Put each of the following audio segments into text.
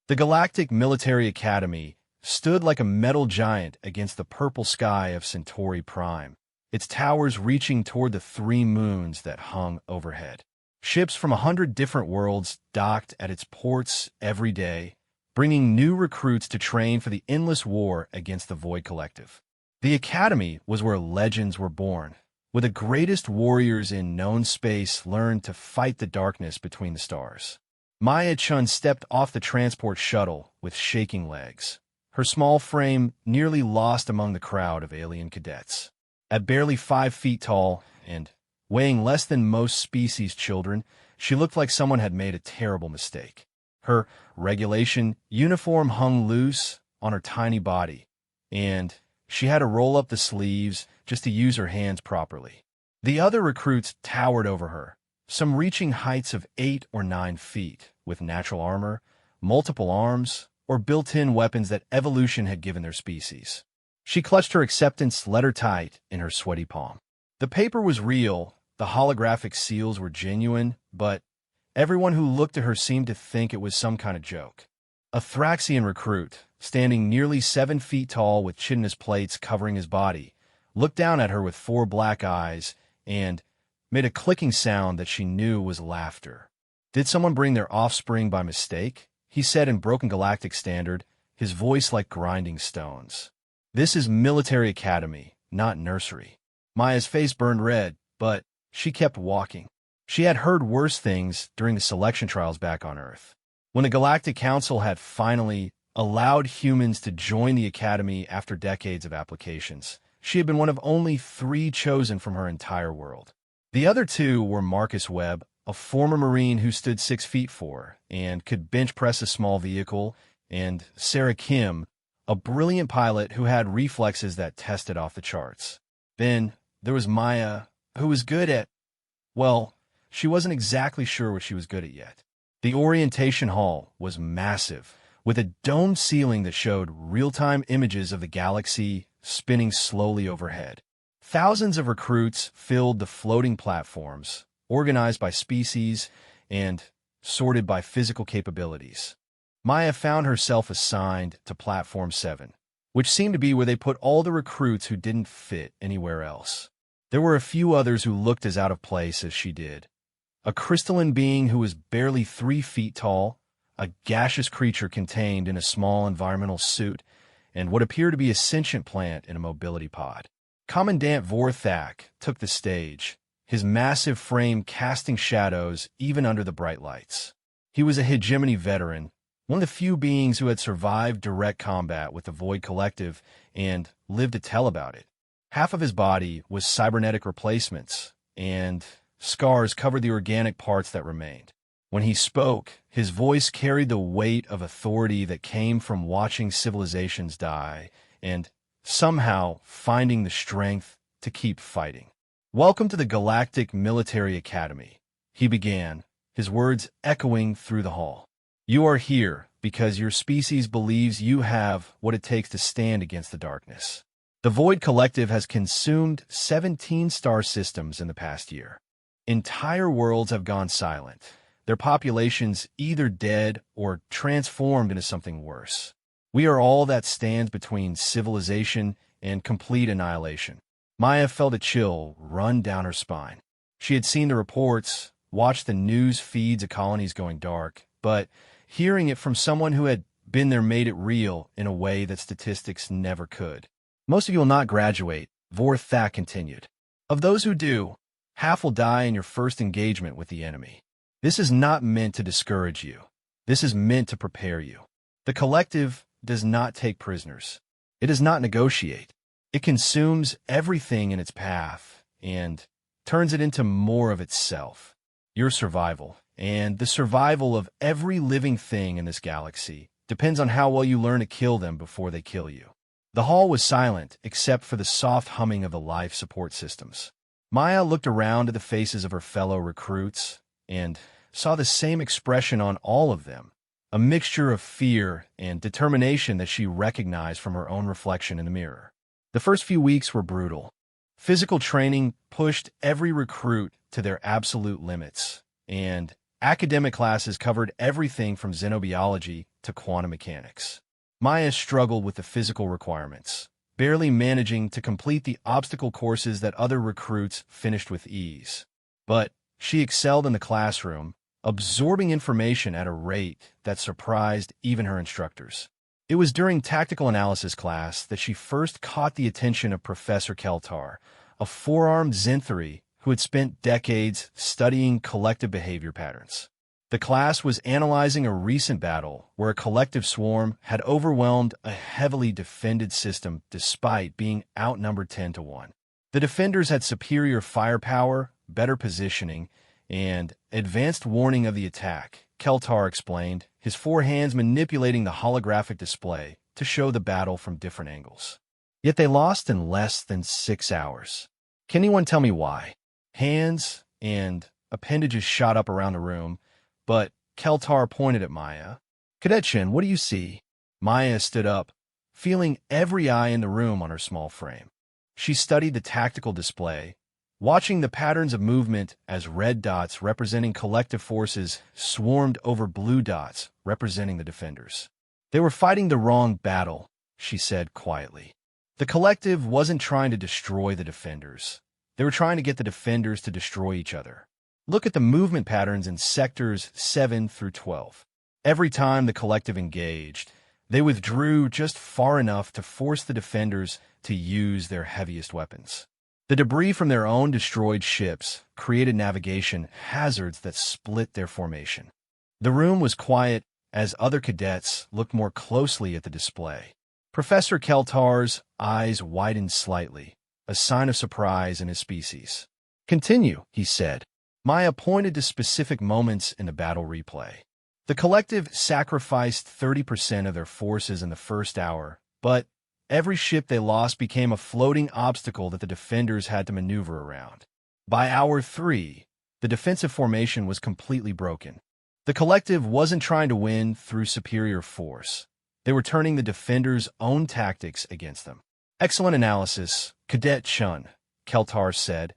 The Galactic Military Academy stood like a metal giant against the purple sky of Centauri Prime, its towers reaching toward the 3 moons that hung overhead. Ships from 100 different worlds docked at its ports every day, bringing new recruits to train for the endless war against the Void Collective. The Academy was where legends were born, where the greatest warriors in known space learned to fight the darkness between the stars. Maya Chun stepped off the transport shuttle with shaking legs, her small frame nearly lost among the crowd of alien cadets. At barely 5 feet tall and weighing less than most species' children, she looked like someone had made a terrible mistake. Her regulation uniform hung loose on her tiny body, and she had to roll up the sleeves just to use her hands properly. The other recruits towered over her, some reaching heights of 8 or 9 feet, with natural armor, multiple arms, or built-in weapons that evolution had given their species. She clutched her acceptance letter tight in her sweaty palm. The paper was real, the holographic seals were genuine, but everyone who looked at her seemed to think it was some kind of joke. A Thraxian recruit, standing nearly 7 feet tall with chitinous plates covering his body, looked down at her with 4 black eyes and made a clicking sound that she knew was laughter. "Did someone bring their offspring by mistake?" he said in broken galactic standard, his voice like grinding stones. "This is Military Academy, not nursery." Maya's face burned red, but she kept walking. She had heard worse things during the selection trials back on Earth. When the Galactic Council had finally allowed humans to join the Academy after decades of applications, she had been one of only 3 chosen from her entire world. The other 2 were Marcus Webb, a former Marine who stood 6 feet 4 and could bench press a small vehicle, and Sarah Kim, a brilliant pilot who had reflexes that tested off the charts. Then there was Maya, who was good at, well, she wasn't exactly sure what she was good at yet. The orientation hall was massive, with a domed ceiling that showed real-time images of the galaxy spinning slowly overhead. Thousands of recruits filled the floating platforms, organized by species and sorted by physical capabilities. Maya found herself assigned to Platform 7, which seemed to be where they put all the recruits who didn't fit anywhere else. There were a few others who looked as out of place as she did. A crystalline being who was barely 3 feet tall, a gaseous creature contained in a small environmental suit, and what appeared to be a sentient plant in a mobility pod. Commandant Vorthak took the stage, his massive frame casting shadows even under the bright lights. He was a hegemony veteran, one of the few beings who had survived direct combat with the Void Collective and lived to tell about it. Half of his body was cybernetic replacements, and scars covered the organic parts that remained. When he spoke, his voice carried the weight of authority that came from watching civilizations die and somehow finding the strength to keep fighting. "Welcome to the Galactic Military Academy," he began, his words echoing through the hall. "You are here because your species believes you have what it takes to stand against the darkness. The Void Collective has consumed 17 star systems in the past year. Entire worlds have gone silent, their populations either dead or transformed into something worse. We are all that stands between civilization and complete annihilation." Maya felt a chill run down her spine. She had seen the reports, watched the news feeds of colonies going dark, but hearing it from someone who had been there made it real in a way that statistics never could. "Most of you will not graduate," Vorthak continued. "Of those who do, half will die in your first engagement with the enemy. This is not meant to discourage you. This is meant to prepare you. The Collective does not take prisoners. It does not negotiate. It consumes everything in its path and turns it into more of itself. Your survival, and the survival of every living thing in this galaxy, depends on how well you learn to kill them before they kill you." The hall was silent except for the soft humming of the life support systems. Maya looked around at the faces of her fellow recruits and saw the same expression on all of them, a mixture of fear and determination that she recognized from her own reflection in the mirror. The first few weeks were brutal. Physical training pushed every recruit to their absolute limits, and academic classes covered everything from xenobiology to quantum mechanics. Maya struggled with the physical requirements, barely managing to complete the obstacle courses that other recruits finished with ease. But she excelled in the classroom, absorbing information at a rate that surprised even her instructors. It was during tactical analysis class that she first caught the attention of Professor Keltar, a four-armed Zenthari who had spent decades studying collective behavior patterns. The class was analyzing a recent battle where a collective swarm had overwhelmed a heavily defended system despite being outnumbered 10-1. The defenders had superior firepower, better positioning, and advanced warning of the attack, Keltar explained, his four hands manipulating the holographic display to show the battle from different angles. Yet they lost in less than 6 hours. Can anyone tell me why? Hands and appendages shot up around the room, but Keltar pointed at Maya. Cadet Shin, what do you see? Maya stood up, feeling every eye in the room on her small frame. She studied the tactical display, watching the patterns of movement as red dots representing collective forces swarmed over blue dots representing the defenders. They were fighting the wrong battle, she said quietly. The collective wasn't trying to destroy the defenders. They were trying to get the defenders to destroy each other. Look at the movement patterns in sectors 7 through 12. Every time the collective engaged, they withdrew just far enough to force the defenders to use their heaviest weapons. The debris from their own destroyed ships created navigation hazards that split their formation. The room was quiet as other cadets looked more closely at the display. Professor Keltar's eyes widened slightly, a sign of surprise in his species. Continue, he said. Maya pointed to specific moments in the battle replay. The collective sacrificed 30% of their forces in the first hour, but every ship they lost became a floating obstacle that the defenders had to maneuver around. By hour 3, the defensive formation was completely broken. The collective wasn't trying to win through superior force. They were turning the defenders' own tactics against them. Excellent analysis, Cadet Chun, Keltar said,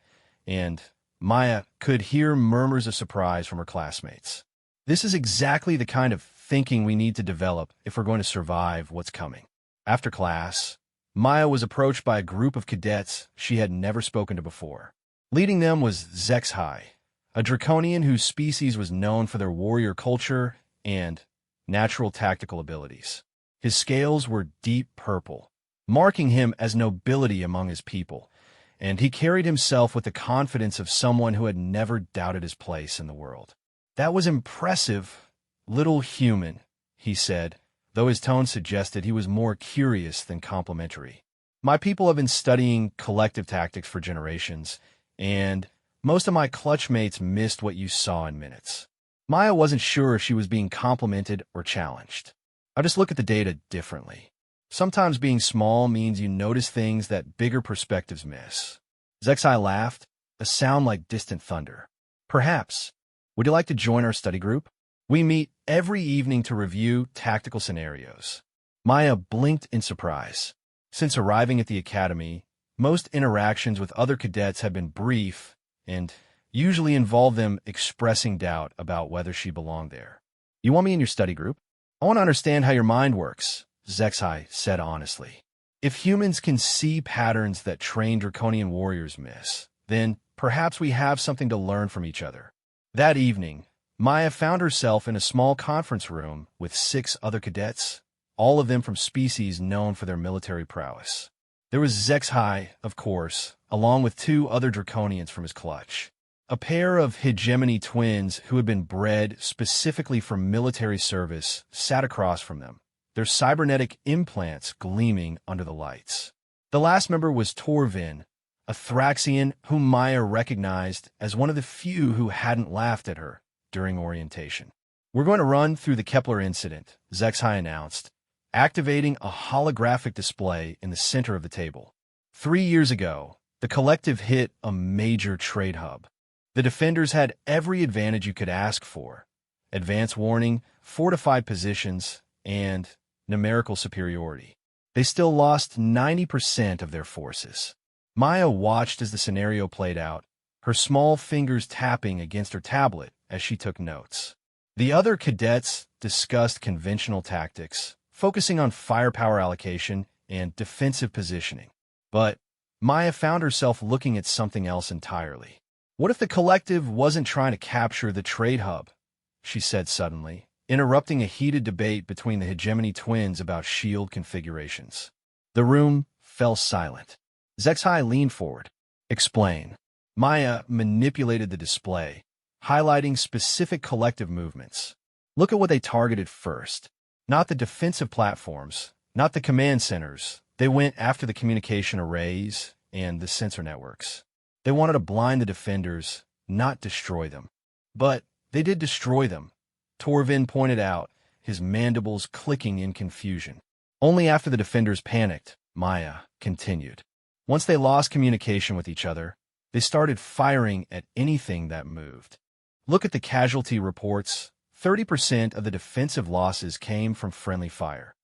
and Maya could hear murmurs of surprise from her classmates. This is exactly the kind of thinking we need to develop if we're going to survive what's coming. After class, Maya was approached by a group of cadets she had never spoken to before. Leading them was Zexhai, a draconian whose species was known for their warrior culture and natural tactical abilities. His scales were deep purple, marking him as nobility among his people, and he carried himself with the confidence of someone who had never doubted his place in the world. That was impressive, little human, he said, though his tone suggested he was more curious than complimentary. My people have been studying collective tactics for generations, and most of my clutch mates missed what you saw in minutes. Maya wasn't sure if she was being complimented or challenged. I just look at the data differently. Sometimes being small means you notice things that bigger perspectives miss. Zexai laughed, a sound like distant thunder. Perhaps. Would you like to join our study group? We meet every evening to review tactical scenarios. Maya blinked in surprise. Since arriving at the academy, most interactions with other cadets have been brief and usually involve them expressing doubt about whether she belonged there. You want me in your study group? I want to understand how your mind works, Zexai said honestly. If humans can see patterns that trained draconian warriors miss, then perhaps we have something to learn from each other. That evening, Maya found herself in a small conference room with 6 other cadets, all of them from species known for their military prowess. There was Zexhai, of course, along with 2 other draconians from his clutch. A pair of hegemony twins who had been bred specifically for military service sat across from them, their cybernetic implants gleaming under the lights. The last member was Torvin, a Thraxian whom Maya recognized as one of the few who hadn't laughed at her during orientation. We're going to run through the Kepler incident, Zexhai announced, activating a holographic display in the center of the table. 3 years ago, the collective hit a major trade hub. The defenders had every advantage you could ask for: advance warning, fortified positions, and numerical superiority. They still lost 90% of their forces. Maya watched as the scenario played out, her small fingers tapping against her tablet as she took notes. The other cadets discussed conventional tactics, focusing on firepower allocation and defensive positioning. But Maya found herself looking at something else entirely. What if the collective wasn't trying to capture the trade hub? She said suddenly, interrupting a heated debate between the hegemony twins about shield configurations. The room fell silent. Zexai leaned forward. Explain. Maya manipulated the display, highlighting specific collective movements. Look at what they targeted first. Not the defensive platforms, not the command centers. They went after the communication arrays and the sensor networks. They wanted to blind the defenders, not destroy them. But they did destroy them, Torvin pointed out, his mandibles clicking in confusion. Only after the defenders panicked, Maya continued. Once they lost communication with each other, they started firing at anything that moved. Look at the casualty reports. 30% of the defensive losses came from friendly fire.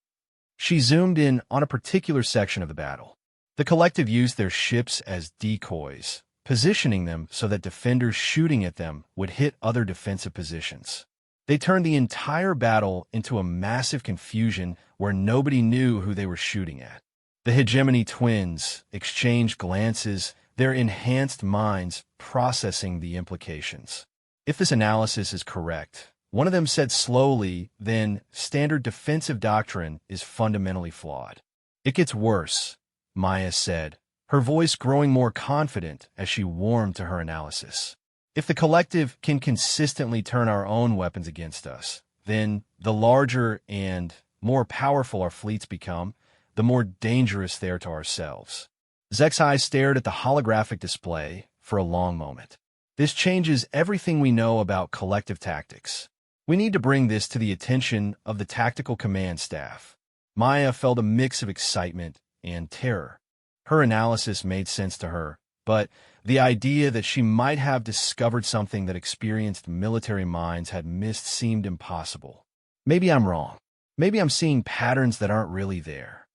She zoomed in on a particular section of the battle. The collective used their ships as decoys, positioning them so that defenders shooting at them would hit other defensive positions. They turned the entire battle into a massive confusion where nobody knew who they were shooting at. The hegemony twins exchanged glances, their enhanced minds processing the implications. If this analysis is correct, one of them said slowly, then standard defensive doctrine is fundamentally flawed. It gets worse, Maya said, her voice growing more confident as she warmed to her analysis. If the collective can consistently turn our own weapons against us, then the larger and more powerful our fleets become, the more dangerous they are to ourselves. Zexai stared at the holographic display for a long moment. This changes everything we know about collective tactics. We need to bring this to the attention of the tactical command staff. Maya felt a mix of excitement and terror. Her analysis made sense to her, but the idea that she might have discovered something that experienced military minds had missed seemed impossible. Maybe I'm wrong. Maybe I'm seeing patterns that aren't really there.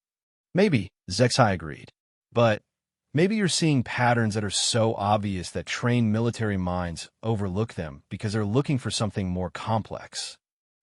Maybe, Zexai agreed. But maybe you're seeing patterns that are so obvious that trained military minds overlook them because they're looking for something more complex.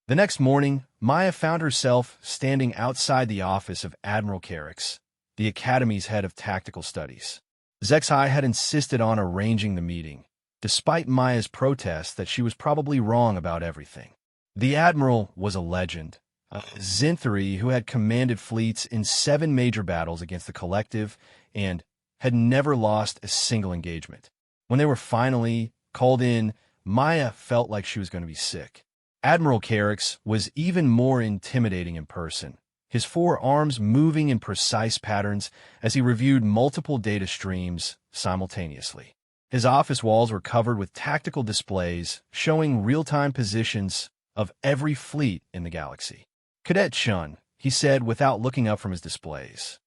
The next morning, Maya found herself standing outside the office of Admiral Carrick's, the Academy's head of tactical studies. Zexai had insisted on arranging the meeting, despite Maya's protest that she was probably wrong about everything. The Admiral was a legend, a Zinthari who had commanded fleets in 7 major battles against the collective and had never lost a single engagement. When they were finally called in, Maya felt like she was going to be sick. Admiral Carrick's was even more intimidating in person, his 4 arms moving in precise patterns as he reviewed multiple data streams simultaneously. His office walls were covered with tactical displays showing real-time positions of every fleet in the galaxy. Cadet Chun, he said without looking up from his displays.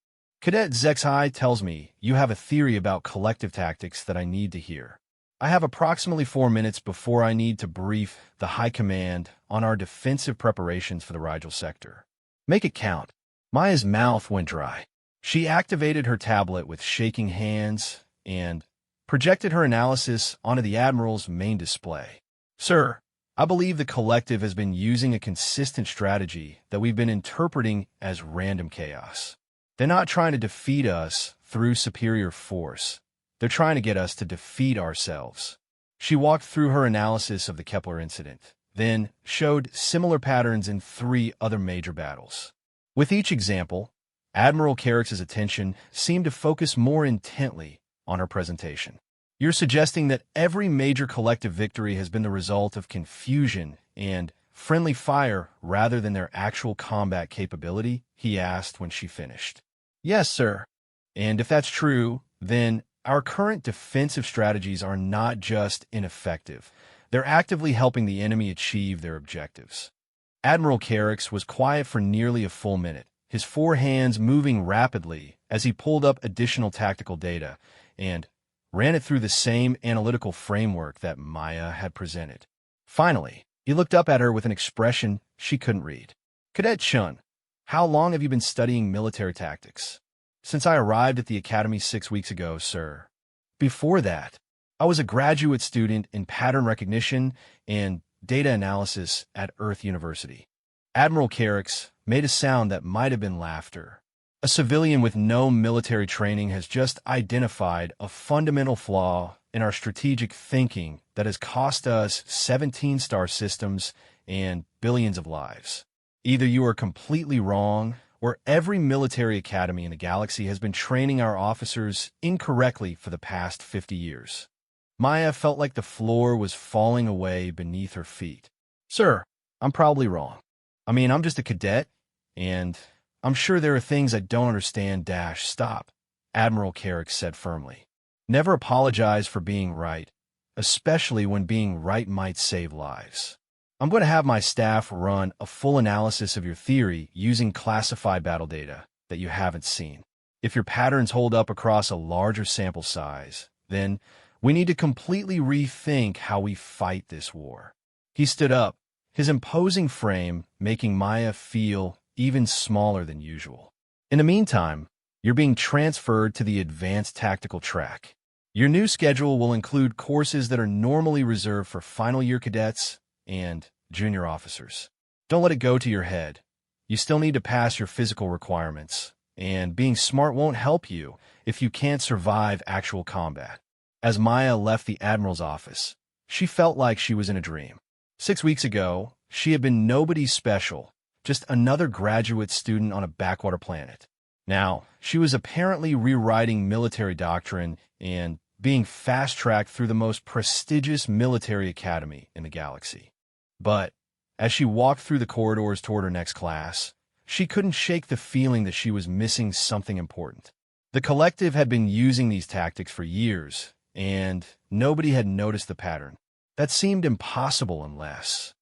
Cadet Zexai tells me you have a theory about collective tactics that I need to hear. I have approximately 4 minutes before I need to brief the High Command on our defensive preparations for the Rigel sector. Make it count. Maya's mouth went dry. She activated her tablet with shaking hands and projected her analysis onto the Admiral's main display. Sir, I believe the collective has been using a consistent strategy that we've been interpreting as random chaos. They're not trying to defeat us through superior force. They're trying to get us to defeat ourselves. She walked through her analysis of the Kepler incident, then showed similar patterns in 3 other major battles. With each example, Admiral Carrick's attention seemed to focus more intently on her presentation. You're suggesting that every major collective victory has been the result of confusion and friendly fire rather than their actual combat capability? He asked when she finished. Yes, sir. And if that's true, then our current defensive strategies are not just ineffective. They're actively helping the enemy achieve their objectives. Admiral Carrick's was quiet for nearly a full minute, his 4 hands moving rapidly as he pulled up additional tactical data and ran it through the same analytical framework that Maya had presented. Finally, he looked up at her with an expression she couldn't read. Cadet Chun, how long have you been studying military tactics? Since I arrived at the Academy 6 weeks ago, sir. Before that, I was a graduate student in pattern recognition and data analysis at Earth University. Admiral Carrick's made a sound that might have been laughter. A civilian with no military training has just identified a fundamental flaw in our strategic thinking that has cost us 17-star systems and billions of lives. Either you are completely wrong, or every military academy in the galaxy has been training our officers incorrectly for the past 50 years. Maya felt like the floor was falling away beneath her feet. Sir, I'm probably wrong. I'm just a cadet, and I'm sure there are things I don't understand. Stop, Admiral Carrick said firmly. Never apologize for being right, especially when being right might save lives. I'm going to have my staff run a full analysis of your theory using classified battle data that you haven't seen. If your patterns hold up across a larger sample size, then we need to completely rethink how we fight this war. He stood up, his imposing frame making Maya feel even smaller than usual. In the meantime, you're being transferred to the advanced tactical track. Your new schedule will include courses that are normally reserved for final-year cadets and junior officers. Don't let it go to your head. You still need to pass your physical requirements, and being smart won't help you if you can't survive actual combat. As Maya left the Admiral's office, she felt like she was in a dream. 6 weeks ago, she had been nobody special, just another graduate student on a backwater planet. Now, she was apparently rewriting military doctrine and being fast-tracked through the most prestigious military academy in the galaxy. But as she walked through the corridors toward her next class, she couldn't shake the feeling that she was missing something important. The collective had been using these tactics for years, and nobody had noticed the pattern. That seemed impossible unless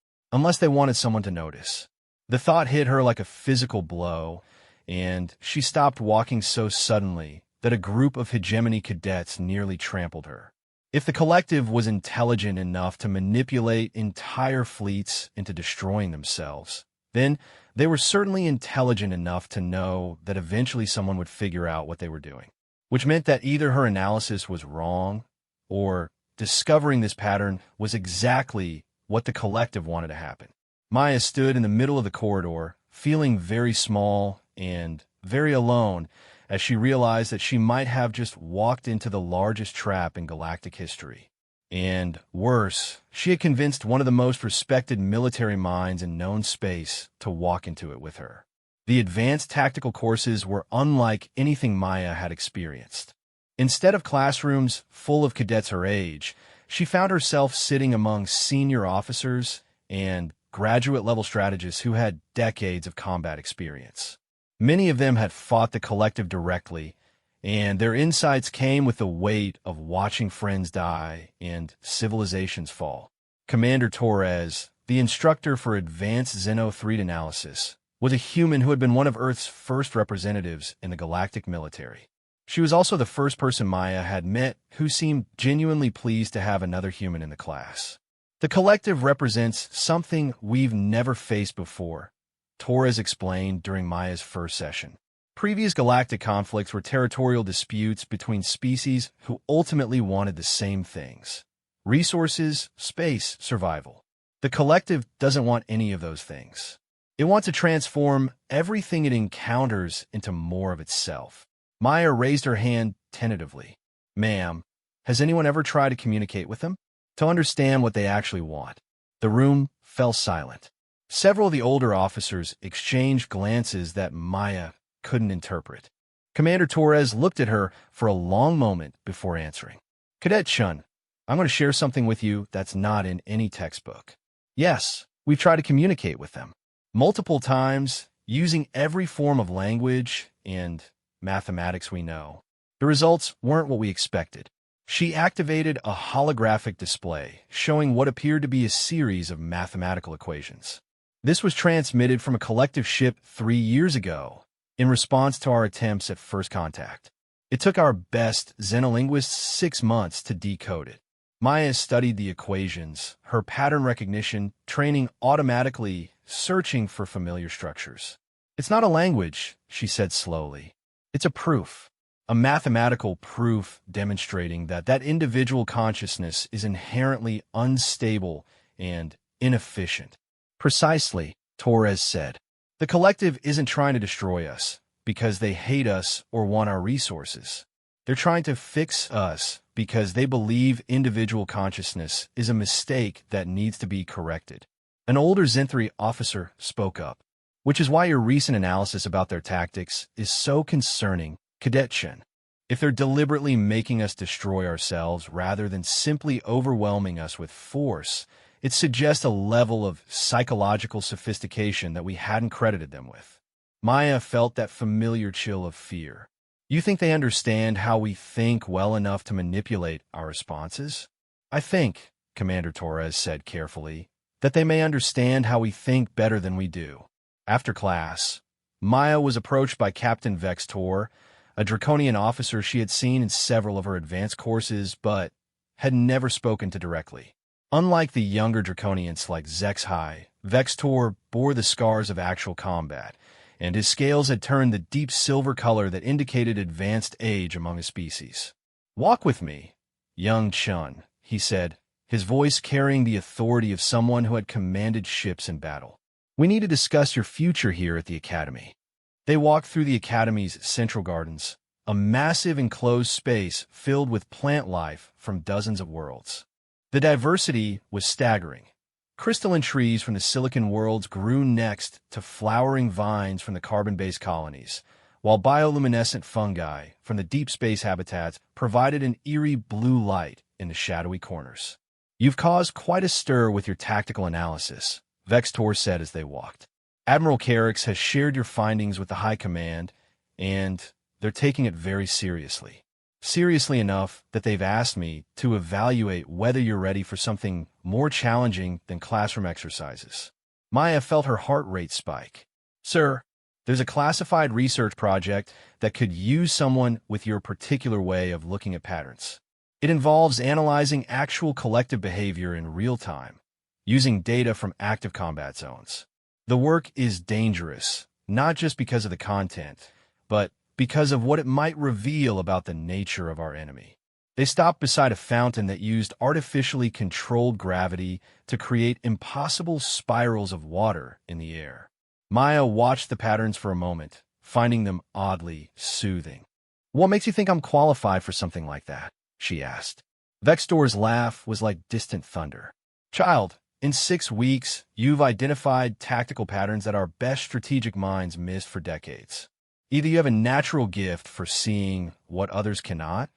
they wanted someone to notice. The thought hit her like a physical blow, and she stopped walking so suddenly that a group of hegemony cadets nearly trampled her. If the collective was intelligent enough to manipulate entire fleets into destroying themselves, then they were certainly intelligent enough to know that eventually someone would figure out what they were doing, which meant that either her analysis was wrong or discovering this pattern was exactly what the collective wanted to happen. Maya stood in the middle of the corridor, feeling very small and very alone as she realized that she might have just walked into the largest trap in galactic history. And worse, she had convinced one of the most respected military minds in known space to walk into it with her. The advanced tactical courses were unlike anything Maya had experienced. Instead of classrooms full of cadets her age, she found herself sitting among senior officers and graduate-level strategists who had decades of combat experience. Many of them had fought the collective directly, and their insights came with the weight of watching friends die and civilizations fall. Commander Torres, the instructor for advanced Xeno-3 analysis, was a human who had been one of Earth's first representatives in the galactic military. She was also the first person Maya had met who seemed genuinely pleased to have another human in the class. The collective represents something we've never faced before, Torres explained during Maya's first session. Previous galactic conflicts were territorial disputes between species who ultimately wanted the same things: resources, space, survival. The collective doesn't want any of those things. It wants to transform everything it encounters into more of itself. Maya raised her hand tentatively. Ma'am, has anyone ever tried to communicate with them? To understand what they actually want? The room fell silent. Several of the older officers exchanged glances that Maya couldn't interpret. Commander Torres looked at her for a long moment before answering. Cadet Chun, I'm going to share something with you that's not in any textbook. Yes, we've tried to communicate with them multiple times, using every form of language and mathematics we know. The results weren't what we expected. She activated a holographic display showing what appeared to be a series of mathematical equations. This was transmitted from a collective ship 3 years ago in response to our attempts at first contact. It took our best xenolinguists 6 months to decode it. Maya studied the equations, her pattern recognition training automatically searching for familiar structures. It's not a language, she said slowly. It's a proof. A mathematical proof demonstrating that individual consciousness is inherently unstable and inefficient. Precisely, Torres said. The collective isn't trying to destroy us because they hate us or want our resources. They're trying to fix us because they believe individual consciousness is a mistake that needs to be corrected. An older Zenthri officer spoke up, which is why your recent analysis about their tactics is so concerning, Cadet Chen. If they're deliberately making us destroy ourselves rather than simply overwhelming us with force, it suggests a level of psychological sophistication that we hadn't credited them with. Maya felt that familiar chill of fear. You think they understand how we think well enough to manipulate our responses? I think, Commander Torres said carefully, that they may understand how we think better than we do. After class, Maya was approached by Captain Vextor, a draconian officer she had seen in several of her advanced courses but had never spoken to directly. Unlike the younger draconians like Zexhai, Vextor bore the scars of actual combat, and his scales had turned the deep silver color that indicated advanced age among his species. "Walk with me, young Chun," he said, his voice carrying the authority of someone who had commanded ships in battle. "We need to discuss your future here at the Academy." They walked through the Academy's central gardens, a massive enclosed space filled with plant life from dozens of worlds. The diversity was staggering. Crystalline trees from the silicon worlds grew next to flowering vines from the carbon-based colonies, while bioluminescent fungi from the deep space habitats provided an eerie blue light in the shadowy corners. "You've caused quite a stir with your tactical analysis," Vextor said as they walked. "Admiral Carrix has shared your findings with the High Command, and they're taking it very seriously. Seriously enough that they've asked me to evaluate whether you're ready for something more challenging than classroom exercises." Maya felt her heart rate spike. "Sir, there's a classified research project that could use someone with your particular way of looking at patterns. It involves analyzing actual collective behavior in real time, using data from active combat zones. The work is dangerous, not just because of the content, but because of what it might reveal about the nature of our enemy." They stopped beside a fountain that used artificially controlled gravity to create impossible spirals of water in the air. Maya watched the patterns for a moment, finding them oddly soothing. "What makes you think I'm qualified for something like that?" she asked. Vextor's laugh was like distant thunder. "Child, in 6 weeks, you've identified tactical patterns that our best strategic minds missed for decades. Either you have a natural gift for seeing what others cannot,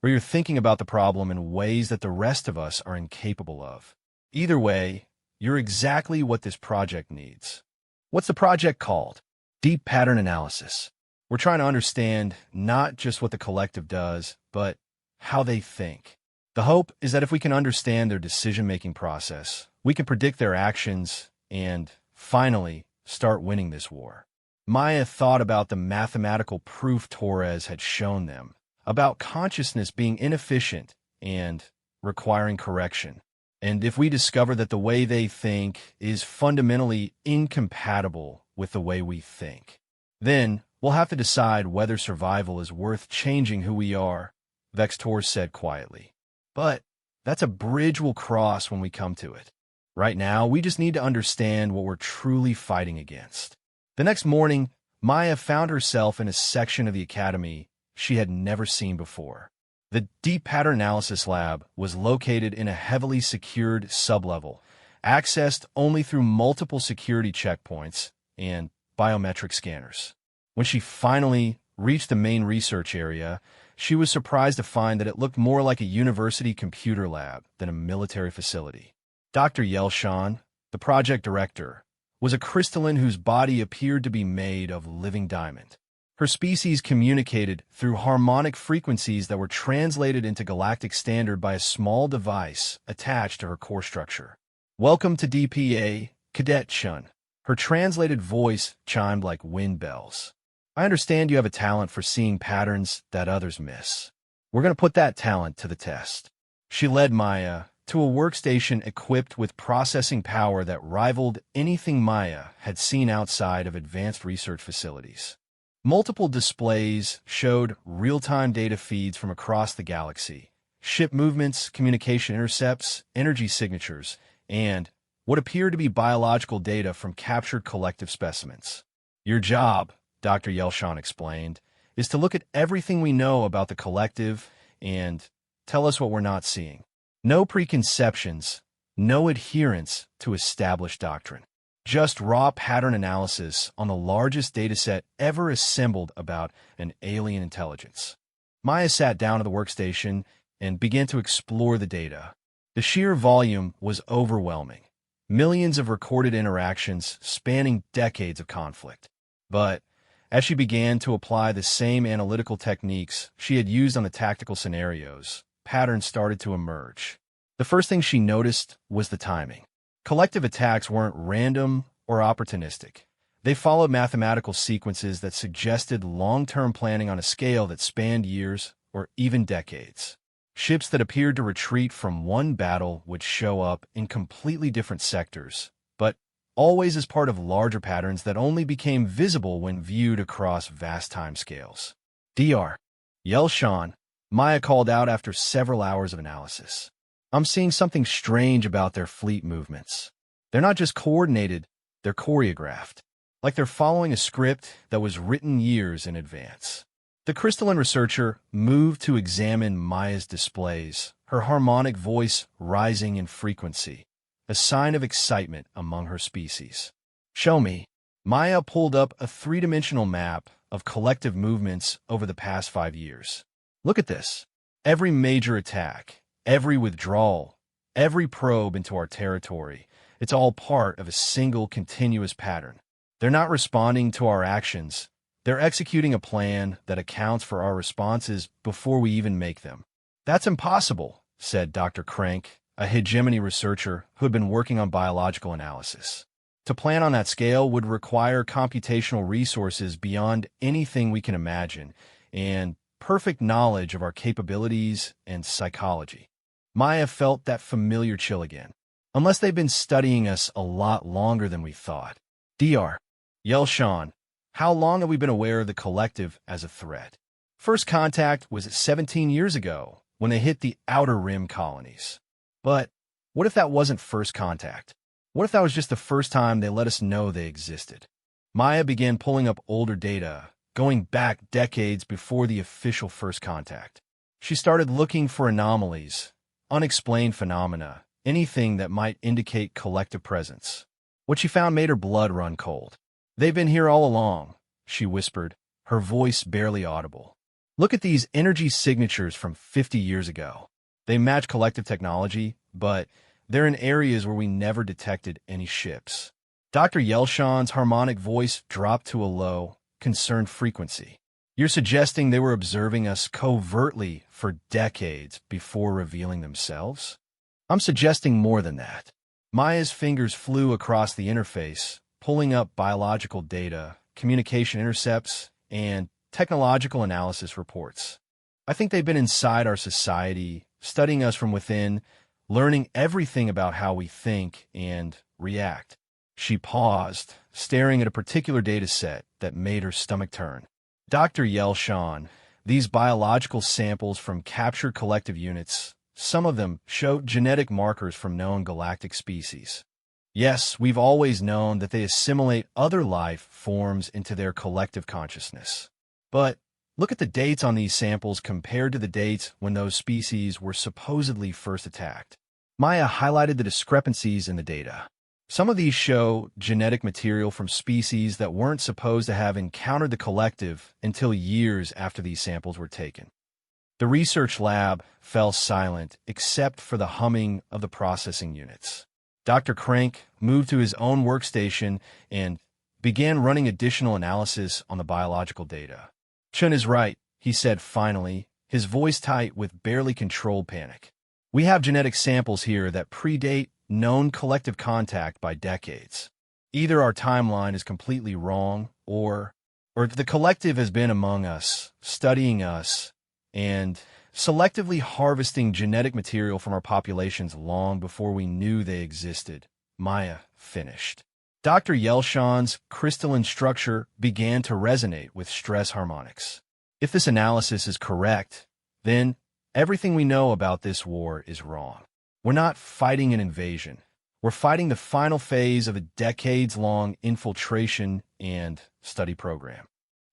or you're thinking about the problem in ways that the rest of us are incapable of. Either way, you're exactly what this project needs." "What's the project called?" "Deep Pattern Analysis. We're trying to understand not just what the collective does, but how they think. The hope is that if we can understand their decision-making process, we can predict their actions and, finally, start winning this war." Maya thought about the mathematical proof Torres had shown them, about consciousness being inefficient and requiring correction. And if we discover that the way they think is fundamentally incompatible with the way we think, then we'll have to decide whether survival is worth changing who we are, Vextor said quietly. "But that's a bridge we'll cross when we come to it. Right now, we just need to understand what we're truly fighting against." The next morning, Maya found herself in a section of the Academy she had never seen before. The Deep Pattern Analysis Lab was located in a heavily secured sublevel, accessed only through multiple security checkpoints and biometric scanners. When she finally reached the main research area, she was surprised to find that it looked more like a university computer lab than a military facility. Dr. Yelshan, the project director, was a crystalline whose body appeared to be made of living diamond. Her species communicated through harmonic frequencies that were translated into galactic standard by a small device attached to her core structure. "Welcome to DPA, Cadet Chun." Her translated voice chimed like wind bells. "I understand you have a talent for seeing patterns that others miss. We're going to put that talent to the test." She led Maya to a workstation equipped with processing power that rivaled anything Maya had seen outside of advanced research facilities. Multiple displays showed real-time data feeds from across the galaxy, ship movements, communication intercepts, energy signatures, and what appeared to be biological data from captured collective specimens. Your job, Dr. Yelshan explained, is to look at everything we know about the collective and tell us what we're not seeing. No preconceptions, no adherence to established doctrine. Just raw pattern analysis on the largest dataset ever assembled about an alien intelligence. Maya sat down at the workstation and began to explore the data. The sheer volume was overwhelming. Millions of recorded interactions spanning decades of conflict. But as she began to apply the same analytical techniques she had used on the tactical scenarios, patterns started to emerge. The first thing she noticed was the timing. Collective attacks weren't random or opportunistic. They followed mathematical sequences that suggested long-term planning on a scale that spanned years or even decades. Ships that appeared to retreat from one battle would show up in completely different sectors, but always as part of larger patterns that only became visible when viewed across vast timescales. Dr. Yelshan, Maya called out after several hours of analysis. I'm seeing something strange about their fleet movements. They're not just coordinated, they're choreographed, like they're following a script that was written years in advance. The crystalline researcher moved to examine Maya's displays, her harmonic voice rising in frequency, a sign of excitement among her species. Show me. Maya pulled up a three-dimensional map of collective movements over the past 5 years. Look at this. Every major attack, every withdrawal, every probe into our territory, it's all part of a single continuous pattern. They're not responding to our actions. They're executing a plan that accounts for our responses before we even make them. That's impossible, said Dr. Crank, a hegemony researcher who had been working on biological analysis. To plan on that scale would require computational resources beyond anything we can imagine and perfect knowledge of our capabilities and psychology. Maya felt that familiar chill again. Unless they've been studying us a lot longer than we thought. Dr. Yelshan, how long have we been aware of the collective as a threat? First contact was 17 years ago when they hit the Outer Rim colonies. But what if that wasn't first contact? What if that was just the first time they let us know they existed? Maya began pulling up older data, going back decades before the official first contact. She started looking for anomalies, unexplained phenomena, anything that might indicate collective presence. What she found made her blood run cold. They've been here all along, she whispered, her voice barely audible. Look at these energy signatures from 50 years ago. They match collective technology, but they're in areas where we never detected any ships. Dr. Yelshan's harmonic voice dropped to a low, concerned frequency. You're suggesting they were observing us covertly for decades before revealing themselves? I'm suggesting more than that. Maya's fingers flew across the interface, pulling up biological data, communication intercepts, and technological analysis reports. I think they've been inside our society, studying us from within, learning everything about how we think and react. She paused, staring at a particular data set that made her stomach turn. Dr. Yelshan, these biological samples from captured collective units, some of them showed genetic markers from known galactic species. Yes, we've always known that they assimilate other life forms into their collective consciousness. But look at the dates on these samples compared to the dates when those species were supposedly first attacked. Maya highlighted the discrepancies in the data. Some of these show genetic material from species that weren't supposed to have encountered the collective until years after these samples were taken. The research lab fell silent except for the humming of the processing units. Dr. Crank moved to his own workstation and began running additional analysis on the biological data. Chun is right, he said finally, his voice tight with barely controlled panic. We have genetic samples here that predate known collective contact by decades. Either our timeline is completely wrong, or the collective has been among us, studying us, and selectively harvesting genetic material from our populations long before we knew they existed. Maya finished. Dr. Yelshan's crystalline structure began to resonate with stress harmonics. If this analysis is correct, then everything we know about this war is wrong. We're not fighting an invasion. We're fighting the final phase of a decades-long infiltration and study program.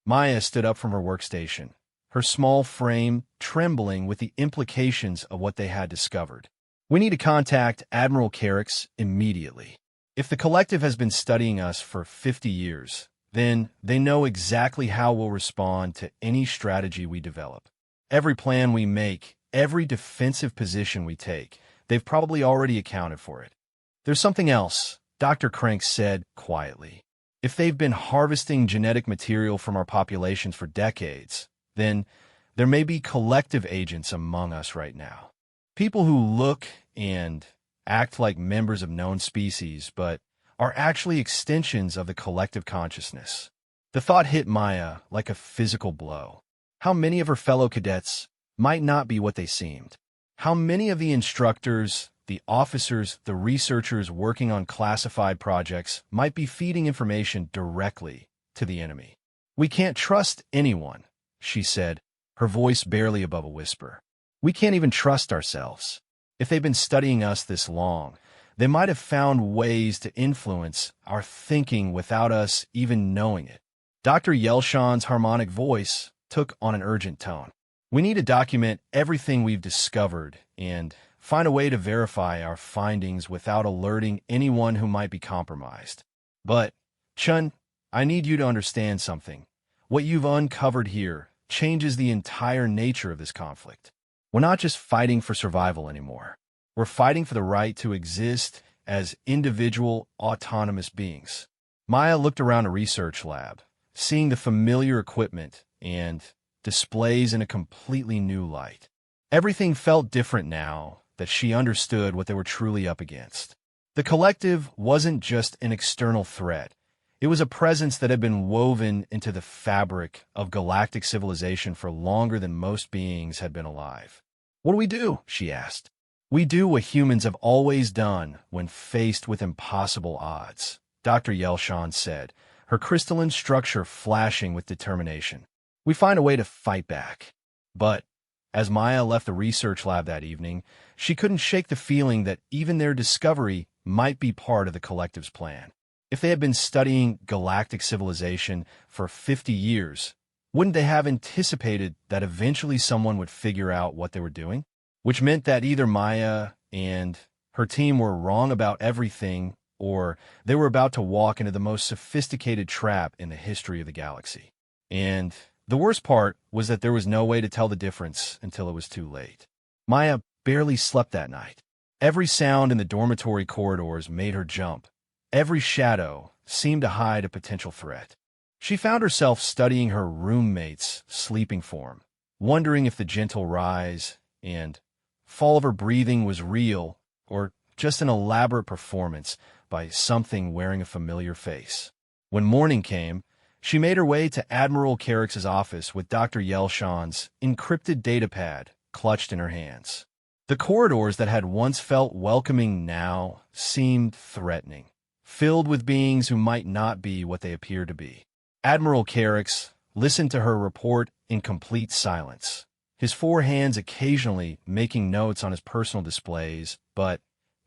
Maya stood up from her workstation, her small frame trembling with the implications of what they had discovered. We need to contact Admiral Carrick's immediately. If the collective has been studying us for 50 years, then they know exactly how we'll respond to any strategy we develop. Every plan we make, every defensive position we take, they've probably already accounted for it. There's something else, Dr. Crank said quietly. If they've been harvesting genetic material from our populations for decades, then there may be collective agents among us right now. People who look and act like members of known species, but are actually extensions of the collective consciousness. The thought hit Maya like a physical blow. How many of her fellow cadets might not be what they seemed? How many of the instructors, the officers, the researchers working on classified projects might be feeding information directly to the enemy? We can't trust anyone, she said, her voice barely above a whisper. We can't even trust ourselves. If they've been studying us this long, they might have found ways to influence our thinking without us even knowing it. Dr. Yelshan's harmonic voice took on an urgent tone. We need to document everything we've discovered and find a way to verify our findings without alerting anyone who might be compromised. But, Chun, I need you to understand something. What you've uncovered here changes the entire nature of this conflict. We're not just fighting for survival anymore. We're fighting for the right to exist as individual, autonomous beings. Maya looked around a research lab, seeing the familiar equipment and displays in a completely new light. Everything felt different now that she understood what they were truly up against. The collective wasn't just an external threat. It was a presence that had been woven into the fabric of galactic civilization for longer than most beings had been alive. What do we do? She asked. We do what humans have always done when faced with impossible odds, Dr. Yelshan said, her crystalline structure flashing with determination. We find a way to fight back. But as Maya left the research lab that evening, she couldn't shake the feeling that even their discovery might be part of the collective's plan. If they had been studying galactic civilization for 50 years, wouldn't they have anticipated that eventually someone would figure out what they were doing? Which meant that either Maya and her team were wrong about everything, or they were about to walk into the most sophisticated trap in the history of the galaxy. And the worst part was that there was no way to tell the difference until it was too late. Maya barely slept that night. Every sound in the dormitory corridors made her jump. Every shadow seemed to hide a potential threat. She found herself studying her roommate's sleeping form, wondering if the gentle rise and fall of her breathing was real or just an elaborate performance by something wearing a familiar face. When morning came, she made her way to Admiral Carrick's office with Dr. Yelshan's encrypted datapad clutched in her hands. The corridors that had once felt welcoming now seemed threatening, filled with beings who might not be what they appear to be. Admiral Carrick's listened to her report in complete silence, his four hands occasionally making notes on his personal displays, but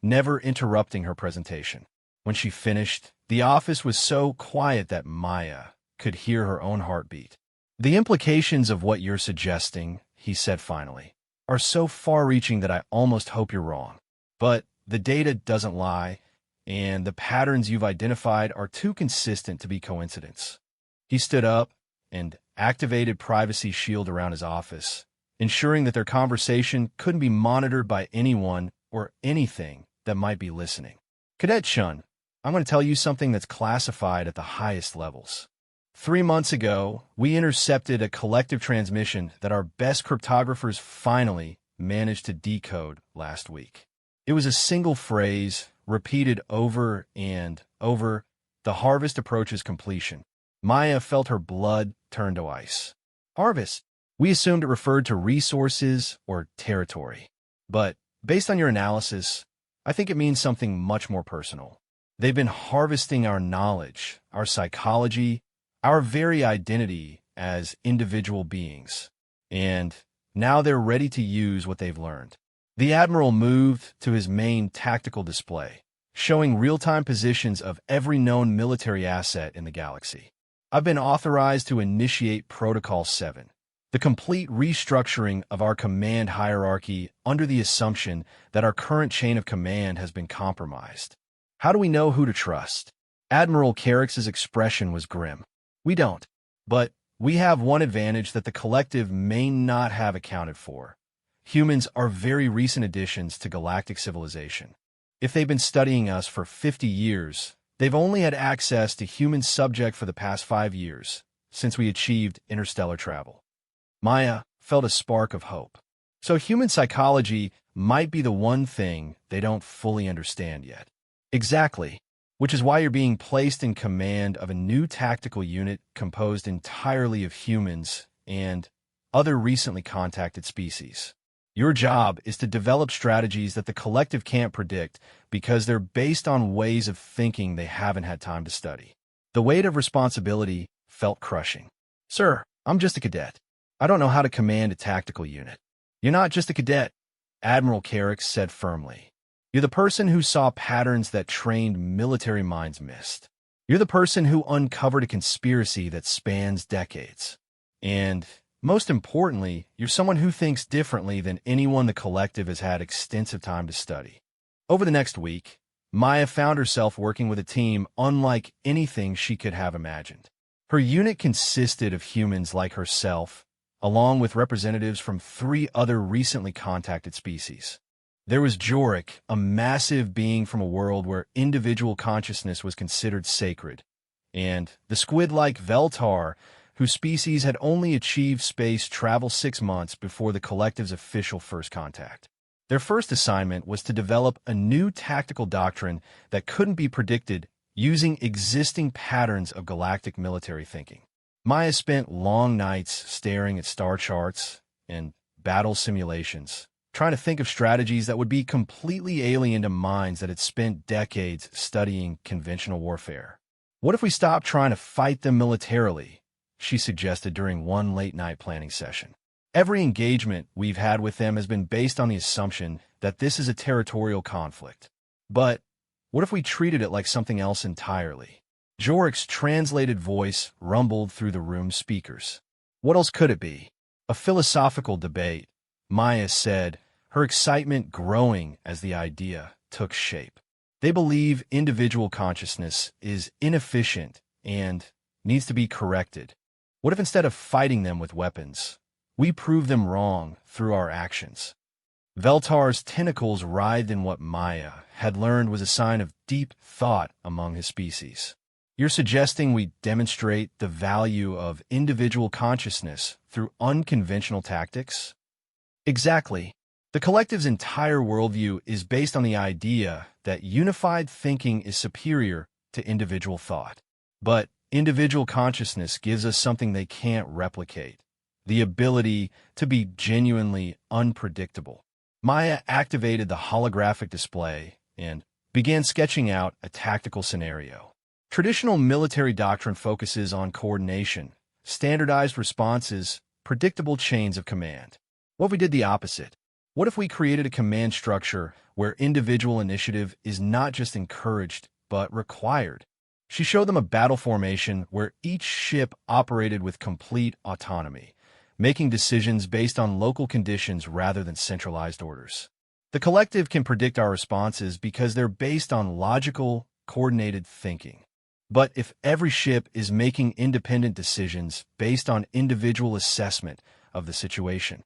never interrupting her presentation. When she finished, the office was so quiet that Maya could hear her own heartbeat. The implications of what you're suggesting, he said finally, are so far-reaching that I almost hope you're wrong. But the data doesn't lie, and the patterns you've identified are too consistent to be coincidence. He stood up and activated Privacy Shield around his office, ensuring that their conversation couldn't be monitored by anyone or anything that might be listening. Cadet Chun, I'm going to tell you something that's classified at the highest levels. 3 months ago, we intercepted a collective transmission that our best cryptographers finally managed to decode last week. It was a single phrase, repeated over and over: the harvest approaches completion. Maya felt her blood turn to ice. Harvest. We assumed it referred to resources or territory. But based on your analysis, I think it means something much more personal. They've been harvesting our knowledge, our psychology, our very identity as individual beings. And now they're ready to use what they've learned. The Admiral moved to his main tactical display, showing real-time positions of every known military asset in the galaxy. I've been authorized to initiate Protocol 7, the complete restructuring of our command hierarchy under the assumption that our current chain of command has been compromised. How do we know who to trust? Admiral Carrick's expression was grim. We don't. But we have one advantage that the collective may not have accounted for. Humans are very recent additions to galactic civilization. If they've been studying us for 50 years, they've only had access to human subject for the past 5 years, since we achieved interstellar travel. Maya felt a spark of hope. So human psychology might be the one thing they don't fully understand yet. Exactly, which is why you're being placed in command of a new tactical unit composed entirely of humans and other recently contacted species. Your job is to develop strategies that the collective can't predict because they're based on ways of thinking they haven't had time to study. The weight of responsibility felt crushing. Sir, I'm just a cadet. I don't know how to command a tactical unit. You're not just a cadet, Admiral Carrick said firmly. You're the person who saw patterns that trained military minds missed. You're the person who uncovered a conspiracy that spans decades. And, most importantly, you're someone who thinks differently than anyone the collective has had extensive time to study. Over the next week, Maya found herself working with a team unlike anything she could have imagined. Her unit consisted of humans like herself, along with representatives from 3 other recently contacted species. There was Jorik, a massive being from a world where individual consciousness was considered sacred, and the squid-like Veltar, whose species had only achieved space travel 6 months before the collective's official first contact. Their first assignment was to develop a new tactical doctrine that couldn't be predicted using existing patterns of galactic military thinking. Maya spent long nights staring at star charts and battle simulations, trying to think of strategies that would be completely alien to minds that had spent decades studying conventional warfare. What if we stopped trying to fight them militarily? She suggested during one late-night planning session. Every engagement we've had with them has been based on the assumption that this is a territorial conflict. But what if we treated it like something else entirely? Jorik's translated voice rumbled through the room's speakers. What else could it be? A philosophical debate, Maya said, her excitement growing as the idea took shape. They believe individual consciousness is inefficient and needs to be corrected. What if instead of fighting them with weapons, we prove them wrong through our actions? Veltar's tentacles writhed in what Maya had learned was a sign of deep thought among his species. You're suggesting we demonstrate the value of individual consciousness through unconventional tactics? Exactly. The collective's entire worldview is based on the idea that unified thinking is superior to individual thought. But individual consciousness gives us something they can't replicate, the ability to be genuinely unpredictable. Maya activated the holographic display and began sketching out a tactical scenario. Traditional military doctrine focuses on coordination, standardized responses, predictable chains of command. What if we did the opposite? What if we created a command structure where individual initiative is not just encouraged, but required? She showed them a battle formation where each ship operated with complete autonomy, making decisions based on local conditions rather than centralized orders. The collective can predict our responses because they're based on logical, coordinated thinking. But if every ship is making independent decisions based on individual assessment of the situation,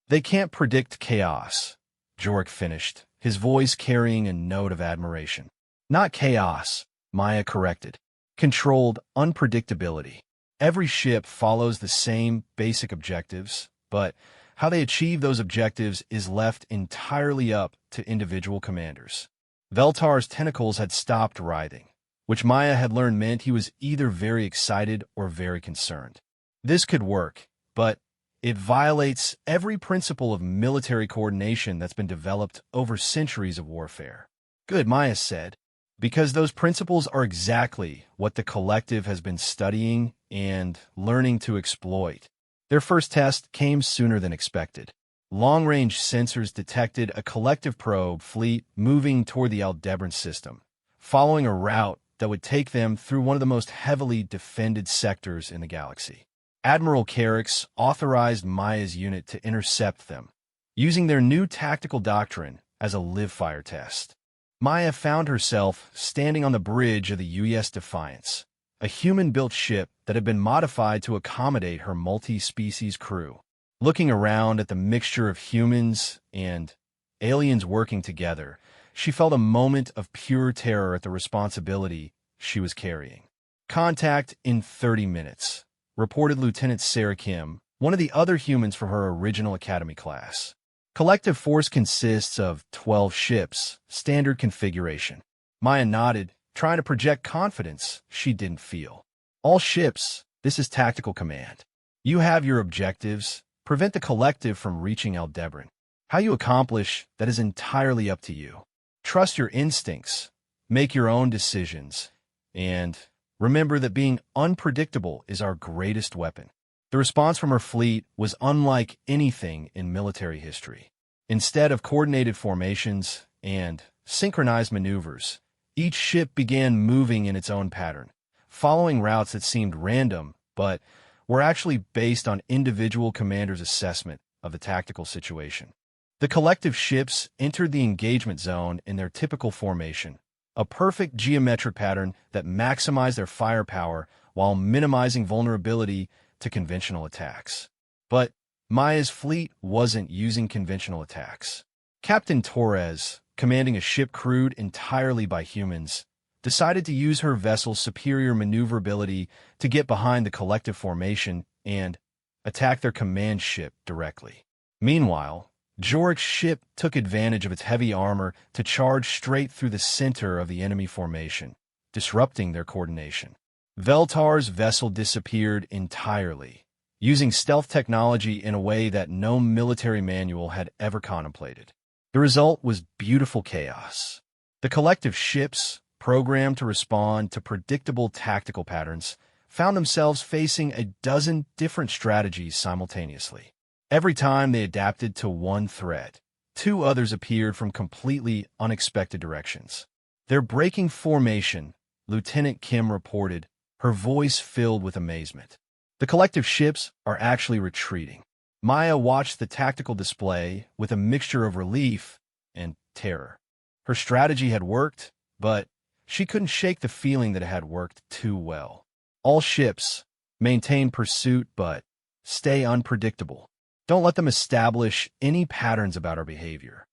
they can't predict chaos, Jorik finished, his voice carrying a note of admiration. Not chaos, Maya corrected. Controlled unpredictability. Every ship follows the same basic objectives, but how they achieve those objectives is left entirely up to individual commanders. Veltar's tentacles had stopped writhing, which Maya had learned meant he was either very excited or very concerned. This could work, but it violates every principle of military coordination that's been developed over centuries of warfare. Good, Maya said, because those principles are exactly what the collective has been studying and learning to exploit. Their first test came sooner than expected. Long-range sensors detected a collective probe fleet moving toward the Aldebaran system, following a route that would take them through one of the most heavily defended sectors in the galaxy. Admiral Carrick's authorized Maya's unit to intercept them, using their new tactical doctrine as a live-fire test. Maya found herself standing on the bridge of the UES Defiance, a human-built ship that had been modified to accommodate her multi-species crew. Looking around at the mixture of humans and aliens working together, she felt a moment of pure terror at the responsibility she was carrying. "Contact in 30 minutes, reported Lieutenant Sarah Kim, one of the other humans from her original Academy class. Collective force consists of 12 ships, standard configuration. Maya nodded, trying to project confidence she didn't feel. All ships, this is tactical command. You have your objectives. Prevent the collective from reaching Aldebaran. How you accomplish that is entirely up to you. Trust your instincts, make your own decisions, and remember that being unpredictable is our greatest weapon." The response from her fleet was unlike anything in military history. Instead of coordinated formations and synchronized maneuvers, each ship began moving in its own pattern, following routes that seemed random but were actually based on individual commanders' assessment of the tactical situation. The collective ships entered the engagement zone in their typical formation, a perfect geometric pattern that maximized their firepower while minimizing vulnerability to conventional attacks. But Maya's fleet wasn't using conventional attacks. Captain Torres, commanding a ship crewed entirely by humans, decided to use her vessel's superior maneuverability to get behind the collective formation and attack their command ship directly. Meanwhile, Jorik's ship took advantage of its heavy armor to charge straight through the center of the enemy formation, disrupting their coordination. Veltar's vessel disappeared entirely, using stealth technology in a way that no military manual had ever contemplated. The result was beautiful chaos. The collective ships, programmed to respond to predictable tactical patterns, found themselves facing a dozen different strategies simultaneously. Every time they adapted to one threat, two others appeared from completely unexpected directions. "They're breaking formation," Lieutenant Kim reported, her voice filled with amazement. "The collective ships are actually retreating." Maya watched the tactical display with a mixture of relief and terror. Her strategy had worked, but she couldn't shake the feeling that it had worked too well. All ships maintain pursuit, but stay unpredictable. Don't let them establish any patterns about our behavior.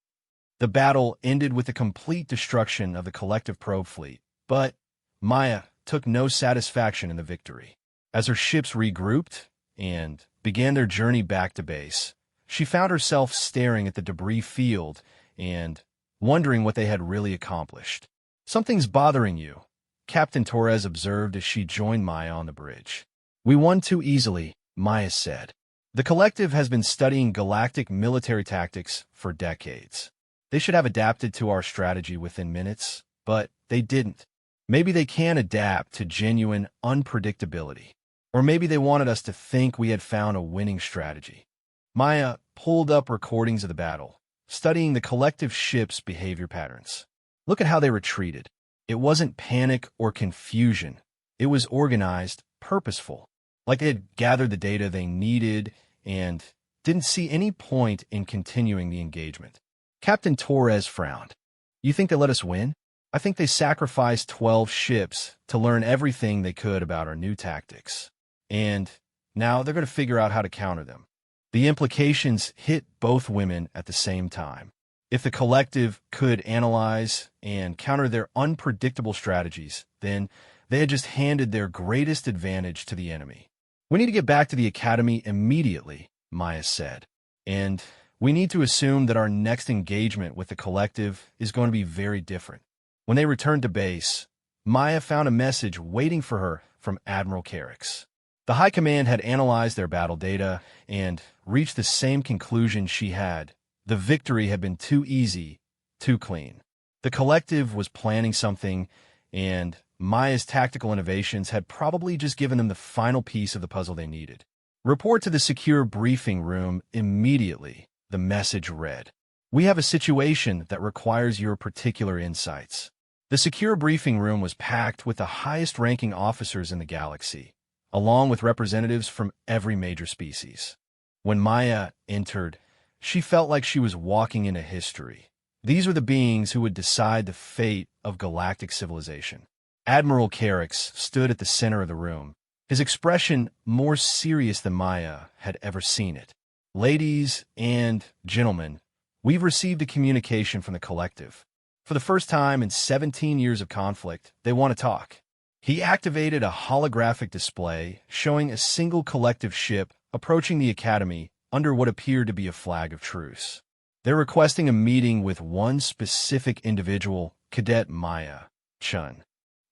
The battle ended with the complete destruction of the collective probe fleet, but Maya took no satisfaction in the victory. As her ships regrouped and began their journey back to base, she found herself staring at the debris field and wondering what they had really accomplished. "Something's bothering you," Captain Torres observed as she joined Maya on the bridge. "We won too easily," Maya said. "The collective has been studying galactic military tactics for decades. They should have adapted to our strategy within minutes, but they didn't. Maybe they can adapt to genuine unpredictability. Or maybe they wanted us to think we had found a winning strategy." Maya pulled up recordings of the battle, studying the collective ship's behavior patterns. Look at how they retreated. It wasn't panic or confusion. It was organized, purposeful, like they had gathered the data they needed and didn't see any point in continuing the engagement. Captain Torres frowned. "You think they let us win? I think they sacrificed 12 ships to learn everything they could about our new tactics. And now they're going to figure out how to counter them." The implications hit both women at the same time. If the collective could analyze and counter their unpredictable strategies, then they had just handed their greatest advantage to the enemy. "We need to get back to the Academy immediately," Maya said. "And we need to assume that our next engagement with the collective is going to be very different." When they returned to base, Maya found a message waiting for her from Admiral Carrick's. The High Command had analyzed their battle data and reached the same conclusion she had. The victory had been too easy, too clean. The collective was planning something, and Maya's tactical innovations had probably just given them the final piece of the puzzle they needed. "Report to the secure briefing room immediately," the message read. "We have a situation that requires your particular insights." The secure briefing room was packed with the highest-ranking officers in the galaxy, along with representatives from every major species. When Maya entered, she felt like she was walking into history. These were the beings who would decide the fate of galactic civilization. Admiral Carix stood at the center of the room, his expression more serious than Maya had ever seen it. "Ladies and gentlemen, we've received a communication from the collective. For the first time in 17 years of conflict, they want to talk." He activated a holographic display showing a single collective ship approaching the Academy under what appeared to be a flag of truce. They're requesting a meeting with one specific individual, Cadet Maya Chun.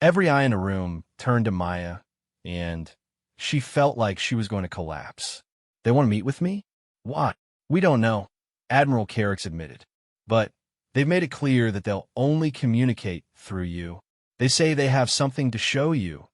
Every eye in the room turned to Maya, and she felt like she was going to collapse. "They want to meet with me? Why? We don't know," Admiral Carix admitted. "But they've made it clear that they'll only communicate through you. They say they have something to show you,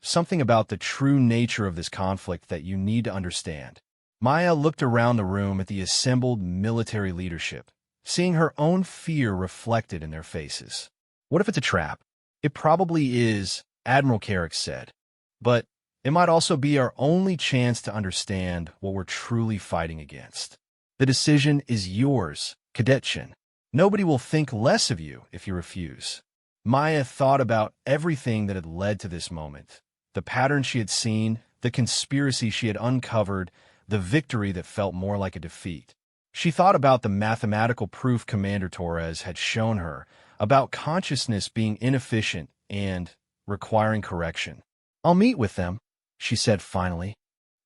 something about the true nature of this conflict that you need to understand." Maya looked around the room at the assembled military leadership, seeing her own fear reflected in their faces. "What if it's a trap?" "It probably is," Admiral Carrick said. "But it might also be our only chance to understand what we're truly fighting against. The decision is yours, Cadet Chin. Nobody will think less of you if you refuse." Maya thought about everything that had led to this moment. The pattern she had seen, the conspiracy she had uncovered, the victory that felt more like a defeat. She thought about the mathematical proof Commander Torres had shown her, about consciousness being inefficient and requiring correction. "I'll meet with them," she said finally.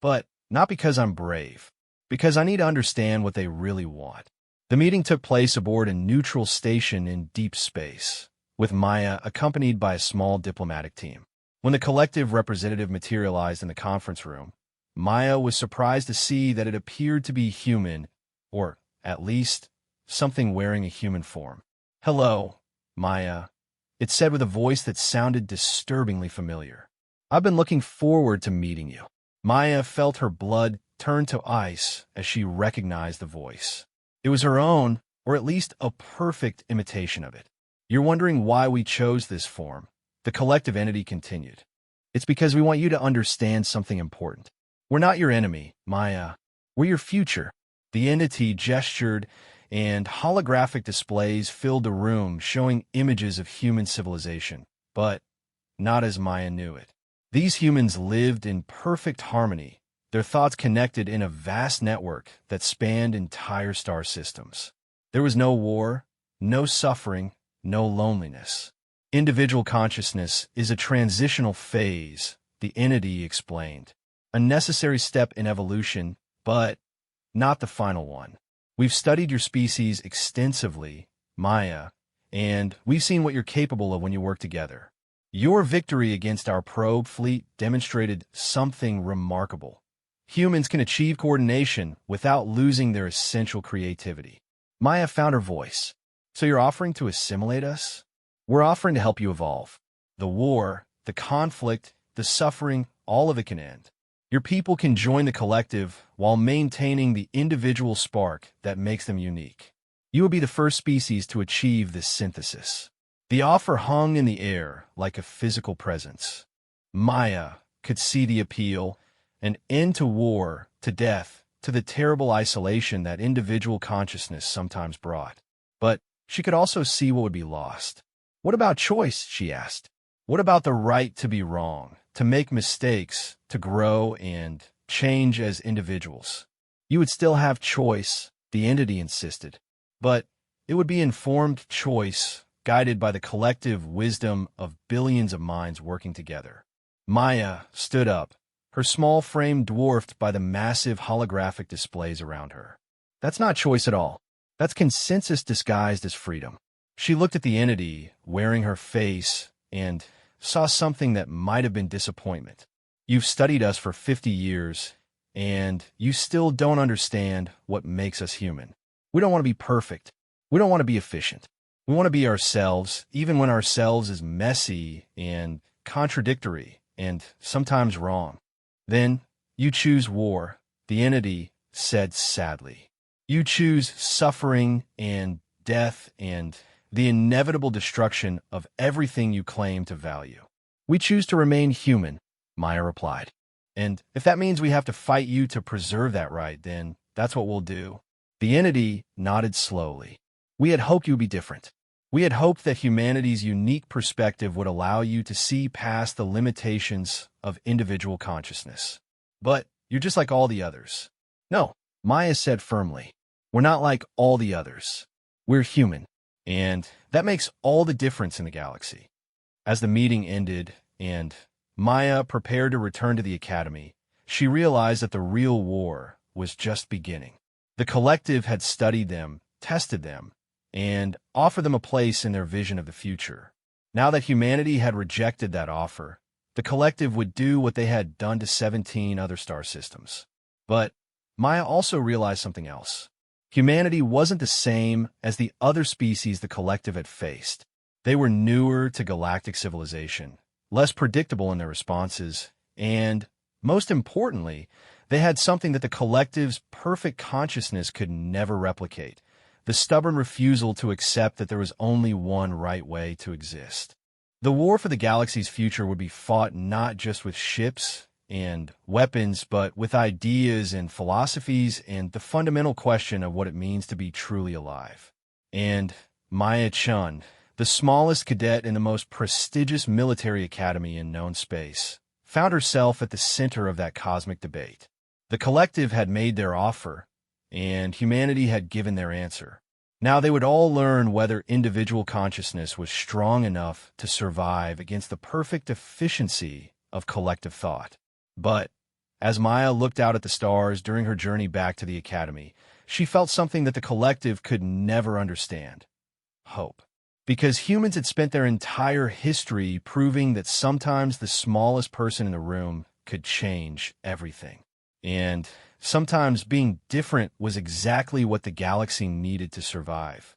"But not because I'm brave, because I need to understand what they really want." The meeting took place aboard a neutral station in deep space, with Maya accompanied by a small diplomatic team. When the collective representative materialized in the conference room, Maya was surprised to see that it appeared to be human, or at least something wearing a human form. "Hello, Maya," it said with a voice that sounded disturbingly familiar. "I've been looking forward to meeting you." Maya felt her blood turn to ice as she recognized the voice. It was her own, or at least a perfect imitation of it. "You're wondering why we chose this form," the collective entity continued. "It's because we want you to understand something important. We're not your enemy, Maya. We're your future." The entity gestured, and holographic displays filled the room showing images of human civilization, but not as Maya knew it. These humans lived in perfect harmony, their thoughts connected in a vast network that spanned entire star systems. There was no war, no suffering, no loneliness. "Individual consciousness is a transitional phase," the entity explained. "A necessary step in evolution, but not the final one. We've studied your species extensively, Maya, and we've seen what you're capable of when you work together. Your victory against our probe fleet demonstrated something remarkable. Humans can achieve coordination without losing their essential creativity." Maya found her voice. "So you're offering to assimilate us?" "We're offering to help you evolve. The war, the conflict, the suffering, all of it can end. Your people can join the collective while maintaining the individual spark that makes them unique. You will be the first species to achieve this synthesis." The offer hung in the air like a physical presence. Maya could see the appeal, an end to war, to death, to the terrible isolation that individual consciousness sometimes brought. But she could also see what would be lost. "What about choice?" she asked. "What about the right to be wrong, to make mistakes, to grow and change as individuals?" "You would still have choice," the entity insisted, "but it would be informed choice, guided by the collective wisdom of billions of minds working together." Maya stood up, her small frame dwarfed by the massive holographic displays around her. "That's not choice at all. That's consensus disguised as freedom." She looked at the entity, wearing her face, and saw something that might have been disappointment. "You've studied us for 50 years, and you still don't understand what makes us human. We don't want to be perfect. We don't want to be efficient. We want to be ourselves, even when ourselves is messy and contradictory and sometimes wrong." "Then you choose war," the entity said sadly. "You choose suffering and death and the inevitable destruction of everything you claim to value. We choose to remain human, Maya replied. And if that means we have to fight you to preserve that right, then that's what we'll do. The entity nodded slowly. We had hoped you'd be different. We had hoped that humanity's unique perspective would allow you to see past the limitations of individual consciousness. But you're just like all the others. No, Maya said firmly. We're not like all the others. We're human. And that makes all the difference in the galaxy. As the meeting ended and Maya prepared to return to the academy, she realized that the real war was just beginning. The collective had studied them, tested them, and offered them a place in their vision of the future. Now that humanity had rejected that offer, the collective would do what they had done to 17 other star systems. But Maya also realized something else. Humanity wasn't the same as the other species the collective had faced. They were newer to galactic civilization, less predictable in their responses, and, most importantly, they had something that the collective's perfect consciousness could never replicate: the stubborn refusal to accept that there was only one right way to exist. The war for the galaxy's future would be fought not just with ships and weapons, but with ideas and philosophies and the fundamental question of what it means to be truly alive. And Maya Chun, the smallest cadet in the most prestigious military academy in known space, found herself at the center of that cosmic debate. The collective had made their offer, and humanity had given their answer. Now they would all learn whether individual consciousness was strong enough to survive against the perfect efficiency of collective thought. But as Maya looked out at the stars during her journey back to the academy, she felt something that the collective could never understand: hope. Because humans had spent their entire history proving that sometimes the smallest person in the room could change everything. And sometimes being different was exactly what the galaxy needed to survive.